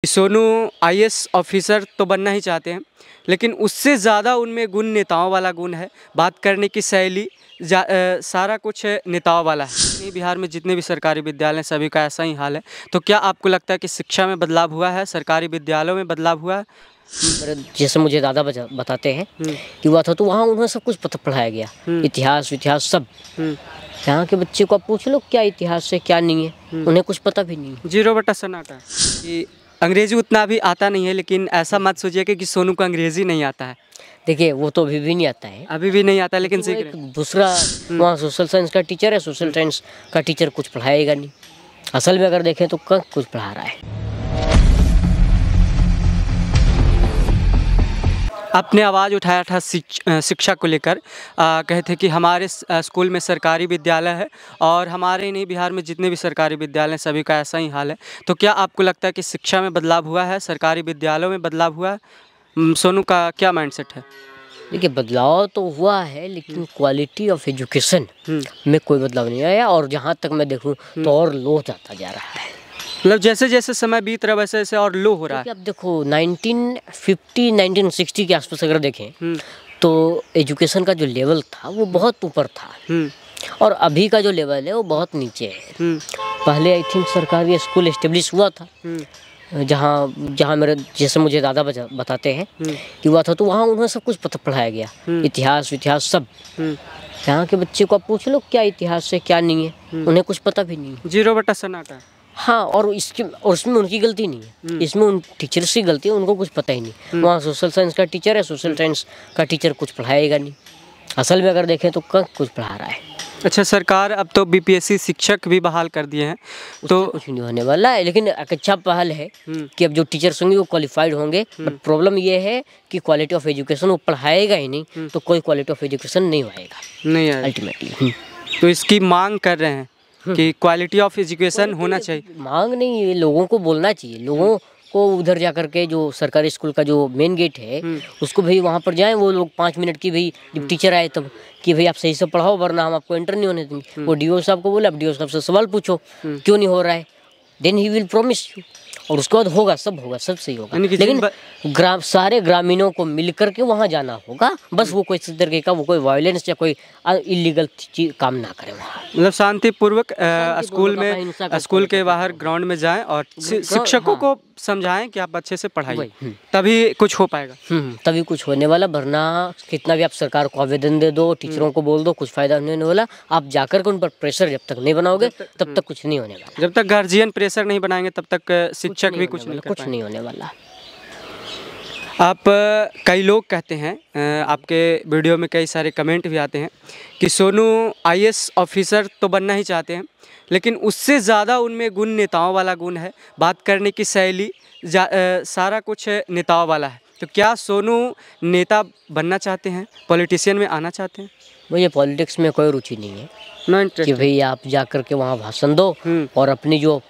Sonu IAS officer तो बनना ही चाहते हैं, लेकिन उससे ज़्यादा उनमें गुण नेताओं वाला गुण है। बात करने की शैली सारा कुछ नेताओं वाला है। बिहार में जितने भी सरकारी विद्यालय हैं सभी का ऐसा ही हाल है। तो क्या आपको लगता है कि शिक्षा में बदलाव हुआ है, सरकारी विद्यालयों में बदलाव हुआ है? जैसे मुझे दादा बताते हैं कि हुआ था, तो वहाँ उन्हें सब कुछ पढ़ाया गया, इतिहास सब। यहाँ के बच्चे को आप पूछ लो क्या इतिहास है क्या नहीं है, उन्हें कुछ पता भी नहीं है। 0 बटा सन्नाटा कि अंग्रेजी उतना भी आता नहीं है, लेकिन ऐसा मत सोचिए कि सोनू को अंग्रेजी नहीं आता है। देखिए वो तो अभी भी नहीं आता है, अभी भी नहीं आता, लेकिन सीख रहे। दूसरा वहाँ सोशल साइंस का टीचर है, सोशल साइंस का टीचर कुछ पढ़ाएगा नहीं। असल में अगर देखें तो कुछ पढ़ा रहा है। आपने आवाज़ उठाया था शिक्षा को लेकर, कहे थे कि हमारे स्कूल में सरकारी विद्यालय है और हमारे नहीं बिहार में जितने भी सरकारी विद्यालय हैं सभी का ऐसा ही हाल है। तो क्या आपको लगता है कि शिक्षा में बदलाव हुआ है, सरकारी विद्यालयों में बदलाव हुआ है? सोनू का क्या माइंडसेट है? देखिए बदलाव तो हुआ है, लेकिन क्वालिटी ऑफ एजुकेशन में कोई बदलाव नहीं आया, और जहाँ तक मैं देखूँ तो और लो जाता जा रहा है। मतलब जैसे जैसे समय बीत रहा है वैसे वैसे और लो हो रहा है। अब देखो 1950 1960 के आसपास अगर देखें तो एजुकेशन का जो लेवल था वो बहुत ऊपर था, और अभी का जो लेवल है वो बहुत नीचे है। पहले आई थिंक सरकारी स्कूल एस्टेब्लिश हुआ था, जहाँ मेरे जैसे मुझे दादा बताते हैं कि हुआ था, तो वहाँ उन्हें सब कुछ पढ़ाया गया, इतिहास सब। यहाँ के बच्चे को आप पूछ लो क्या इतिहास है क्या नहीं है, उन्हें कुछ पता भी नहीं है। 0 बटा सन्नाटा। हाँ, और उसमें उनकी गलती नहीं है, इसमें उन टीचर्स की गलती है, उनको कुछ पता ही नहीं। वहाँ सोशल साइंस का टीचर है, सोशल साइंस का टीचर कुछ पढ़ाएगा नहीं। असल में अगर देखें तो कुछ पढ़ा रहा है। अच्छा, सरकार अब तो बीपीएससी शिक्षक भी बहाल कर दिए हैं, तो कुछ नहीं होने वाला है, लेकिन एक अच्छा पहल है कि अब जो टीचर्स होंगे वो क्वालिफाइड होंगे। बट प्रॉब्लम ये है कि क्वालिटी ऑफ एजुकेशन वो पढ़ाएगा ही नहीं, तो कोई क्वालिटी ऑफ एजुकेशन नहीं आएगा नहीं आएगा अल्टीमेटली। तो इसकी मांग कर रहे हैं कि क्वालिटी ऑफ एजुकेशन होना चाहिए। मांग नहीं, ये लोगों को बोलना चाहिए। लोगों को उधर जा कर के जो सरकारी स्कूल का जो मेन गेट है उसको भाई वहाँ पर जाएं वो लोग 5 मिनट की, भाई जब टीचर आए तब कि भाई आप सही से पढ़ाओ वरना हम आपको एंटर नहीं होने देंगे। वो डीओ साहब को बोले, अब डीओ साहब से सवाल पूछो क्यों नहीं हो रहा है, then he will promise you, और उसके बाद होगा, सब सही होगा। लेकिन सारे ग्रामीणों को मिलकर के वहाँ जाना होगा, बस वो कोई इस तरीके का वो कोई वायलेंस या कोई इलीगल चीज काम ना करे वहाँ। मतलब शांतिपूर्वक स्कूल के बाहर ग्राउंड में जाएं और शिक्षकों को समझाएं कि आप अच्छे से पढ़ाइए, तभी कुछ हो पाएगा। तभी कुछ होने वाला, वरना कितना भी आप सरकार को आवेदन दे दो, टीचरों को बोल दो, कुछ फायदा नहीं होने वाला। आप जाकर के उन पर प्रेशर जब तक नहीं बनाओगे तब तक कुछ नहीं होने वाला। जब तक गार्जियन प्रेशर नहीं बनाएंगे तब तक शिक्षक भी कुछ नहीं होने वाला। आप कई लोग कहते हैं, आपके वीडियो में कई सारे कमेंट भी आते हैं कि सोनू आईएएस ऑफिसर तो बनना ही चाहते हैं, लेकिन उससे ज़्यादा उनमें गुण नेताओं वाला गुण है। बात करने की शैली सारा कुछ नेताओं वाला है। तो क्या सोनू नेता बनना चाहते हैं, पॉलिटिशियन में आना चाहते हैं? मुझे पॉलिटिक्स में कोई रुचि नहीं है कि भाई आप जाकर के वहाँ भाषण दो और अपनी जो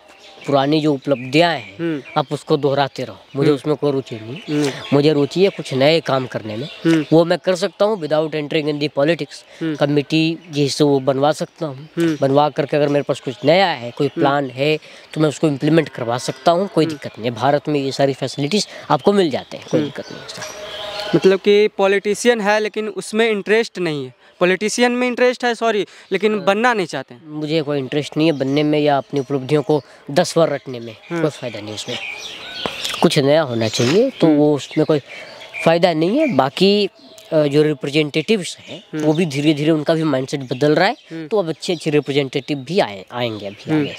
पुरानी जो उपलब्धियां हैं आप उसको दोहराते रहो। मुझे उसमें कोई रुचि नहीं। मुझे रुचि है कुछ नए काम करने में, वो मैं कर सकता हूँ without entering in the politics. Committee जिससे वो बनवा सकता हूँ, बनवा करके अगर मेरे पास कुछ नया है, कोई प्लान है, तो मैं उसको इम्प्लीमेंट करवा सकता हूँ। कोई दिक्कत नहीं है, भारत में ये सारी फैसिलिटीज़ आपको मिल जाते हैं, कोई दिक्कत नहीं है। मतलब कि पॉलिटिशियन है लेकिन उसमें इंटरेस्ट नहीं है, पॉलिटिशियन में इंटरेस्ट है लेकिन बनना नहीं चाहते हैं। मुझे कोई इंटरेस्ट नहीं है बनने में या अपनी उपलब्धियों को 10 बार रटने में, कोई फ़ायदा नहीं उसमें। कुछ नया होना चाहिए, तो वो उसमें कोई फ़ायदा नहीं है। बाकी जो रिप्रेजेंटेटिव्स हैं वो भी धीरे धीरे उनका भी माइंडसेट बदल रहा है, तो अब अच्छे रिप्रेजेंटेटिव भी आएंगे अभी आगे।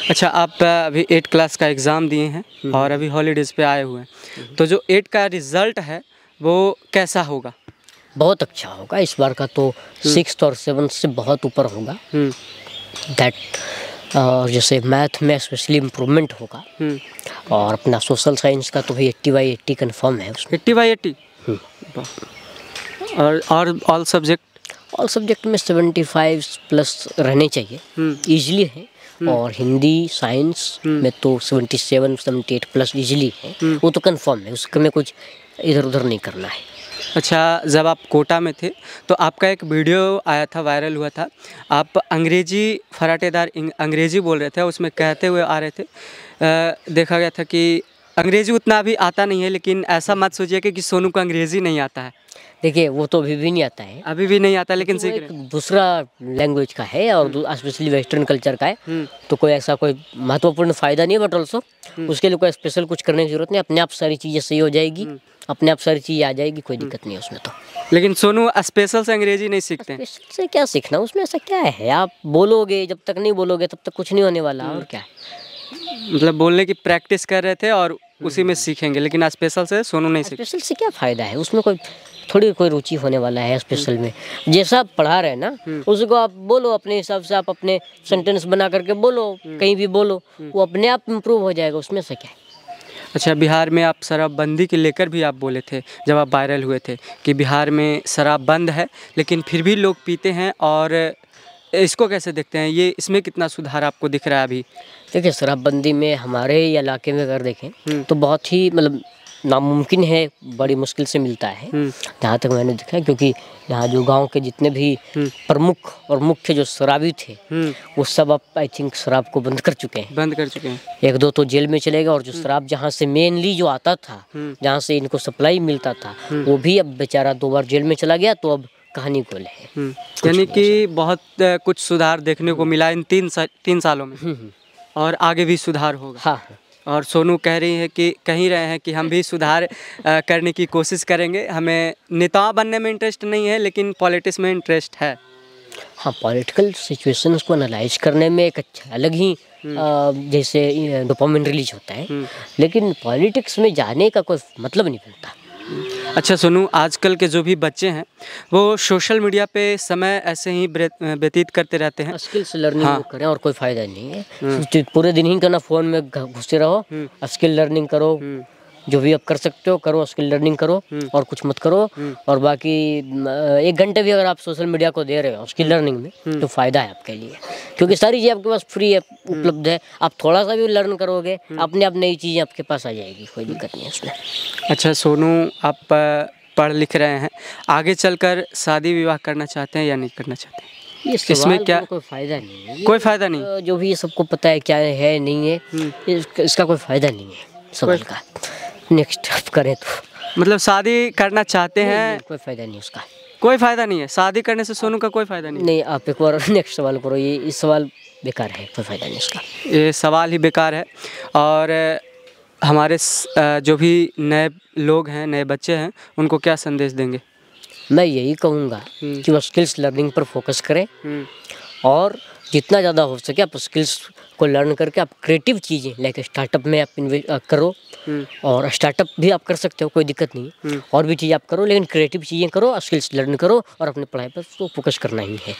अच्छा, आप अभी 8 क्लास का एग्ज़ाम दिए हैं और अभी हॉलीडेज़ पे आए हुए हैं, तो जो 8 का रिज़ल्ट है वो कैसा होगा? बहुत अच्छा होगा इस बार का, तो 6th और 7th से बहुत ऊपर होगा। दैट जैसे मैथ में स्पेशली इम्प्रूवमेंट होगा, और अपना सोशल साइंस का तो भाई 80/80 कन्फर्म है उसमें। 80/80 और ऑल सब्जेक्ट में 75+ रहने चाहिए, ईजिली है। और हिंदी साइंस में तो 77-78+ ईजिली है, वो तो कन्फर्म है, उसमें कुछ इधर उधर नहीं करना है। अच्छा, जब आप कोटा में थे तो आपका एक वीडियो आया था, वायरल हुआ था, आप अंग्रेजी फराटेदार अंग्रेजी बोल रहे थे, उसमें कहते हुए आ रहे थे, देखा गया था कि अंग्रेजी उतना अभी आता नहीं है, लेकिन ऐसा मत सोचिए कि सोनू को अंग्रेजी नहीं आता है। देखिए वो तो अभी भी नहीं आता है, अभी भी नहीं आता, लेकिन वो सीख एक रहे हैं। दूसरा लैंग्वेज का है और स्पेशली वेस्टर्न कल्चर का है। तो कोई ऐसा कोई महत्वपूर्ण फ़ायदा नहीं है, बट ऑल्सो उसके लिए कोई स्पेशल कुछ करने की जरूरत नहीं, अपने आप सारी चीज़ें सही हो जाएगी, अपने आप सारी चीज़ें आ जाएगी, कोई दिक्कत नहीं है उसमें। तो लेकिन सोनू स्पेशल से अंग्रेजी नहीं सीखते हैं। स्पेशल से क्या सीखना, उसमें ऐसा क्या है, आप बोलोगे, जब तक नहीं बोलोगे तब तक कुछ नहीं होने वाला, और क्या है। मतलब बोलने की प्रैक्टिस कर रहे थे और उसी में सीखेंगे, लेकिन स्पेशल से सोनू नहीं सीख। स्पेशल से क्या फ़ायदा है, उसमें कोई थोड़ी कोई रुचि होने वाला है स्पेशल में। जैसा आप पढ़ा रहे हैं ना, उसको आप बोलो अपने हिसाब से, आप अपने सेंटेंस बना करके बोलो, कहीं भी बोलो, वो अपने आप इम्प्रूव हो जाएगा, उसमें से क्या है। अच्छा, बिहार में आप शराबबंदी के लेकर भी आप बोले थे जब आप वायरल हुए थे कि बिहार में शराब बंद है लेकिन फिर भी लोग पीते हैं, और इसको कैसे देखते हैं, ये इसमें कितना सुधार आपको दिख रहा है अभी? देखिए शराबबंदी में हमारे इलाके में अगर देखें तो बहुत ही मतलब नामुमकिन है, बड़ी मुश्किल से मिलता है जहाँ तक मैंने देखा है, क्योंकि यहाँ जो गांव के जितने भी प्रमुख और मुख्य जो शराबी थे वो सब अब आई थिंक शराब को बंद कर चुके हैं। बंद कर चुके हैं। एक दो तो जेल में चले गए, और जो शराब जहाँ से मेनली जो आता था, जहाँ से इनको सप्लाई मिलता था, वो भी अब बेचारा 2 बार जेल में चला गया, तो अब कहानी को है। यानी कि बहुत कुछ सुधार देखने को मिला इन 3 सालों में, और आगे भी सुधार होगा। हाँ। और सोनू कह रहे हैं कि हम भी सुधार करने की कोशिश करेंगे। हमें नेता बनने में इंटरेस्ट नहीं है, लेकिन पॉलिटिक्स में इंटरेस्ट है। हाँ, पॉलिटिकल सिचुएशंस को एनालाइज करने में एक अच्छा अलग ही जैसे डोपामिन रिलीज होता है, लेकिन पॉलिटिक्स में जाने का कोई मतलब नहीं बनता। अच्छा सोनू, आजकल के जो भी बच्चे हैं वो सोशल मीडिया पे समय ऐसे ही व्यतीत करते रहते हैं। स्किल्स लर्निंग करें और कोई फ़ायदा नहीं है। पूरे दिन ही करना, फ़ोन में घुसे रहो, स्किल लर्निंग करो, जो भी आप कर सकते हो करो, स्किल लर्निंग करो और कुछ मत करो। और बाकी 1 घंटे भी अगर आप सोशल मीडिया को दे रहे हो स्किल लर्निंग में तो फ़ायदा है आपके लिए, क्योंकि सारी चीज़ आपके पास फ्री है, उपलब्ध है। आप थोड़ा सा भी लर्न करोगे, अपने आप नई चीज़ें आपके पास आ जाएगी, कोई दिक्कत नहीं है उसमें। अच्छा सोनू, आप पढ़ लिख रहे हैं, आगे चलकर शादी विवाह करना चाहते हैं या नहीं करना चाहते हैं? इसमें क्या कोई फ़ायदा नहीं है, कोई फ़ायदा नहीं, जो भी सबको पता है क्या है नहीं है, इसका कोई फ़ायदा नहीं है सवाल का। नेक्स्ट आप करें तो मतलब शादी करना चाहते हैं, कोई फ़ायदा नहीं उसका, कोई फ़ायदा नहीं है शादी करने से। सोनू का कोई फ़ायदा नहीं। आप एक बार नेक्स्ट सवाल करो, ये इस सवाल बेकार है, कोई फ़ायदा नहीं उसका, ये सवाल ही बेकार है। और हमारे जो भी नए लोग हैं, नए बच्चे हैं, उनको क्या संदेश देंगे? मैं यही कहूँगा कि वो स्किल्स लर्निंग पर फोकस करें, और जितना ज़्यादा हो सके आप स्किल्स को लर्न करके आप क्रिएटिव चीज़ें लाइक स्टार्टअप में आप इन्वेस्ट करो, और स्टार्टअप भी आप कर सकते हो, कोई दिक्कत नहीं, और भी चीज़ आप करो, लेकिन क्रिएटिव चीज़ें करो, स्किल्स लर्न करो, और अपने पढ़ाई पर तो फोकस करना ही है।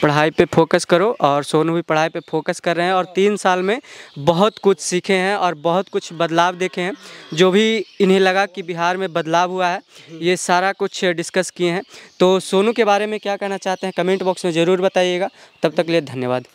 पढ़ाई पे फोकस करो, और सोनू भी पढ़ाई पे फोकस कर रहे हैं, और 3 साल में बहुत कुछ सीखे हैं और बहुत कुछ बदलाव देखे हैं। जो भी इन्हें लगा कि बिहार में बदलाव हुआ है, ये सारा कुछ डिस्कस किए हैं। तो सोनू के बारे में क्या कहना चाहते हैं कमेंट बॉक्स में ज़रूर बताइएगा। तब तक के लिए धन्यवाद।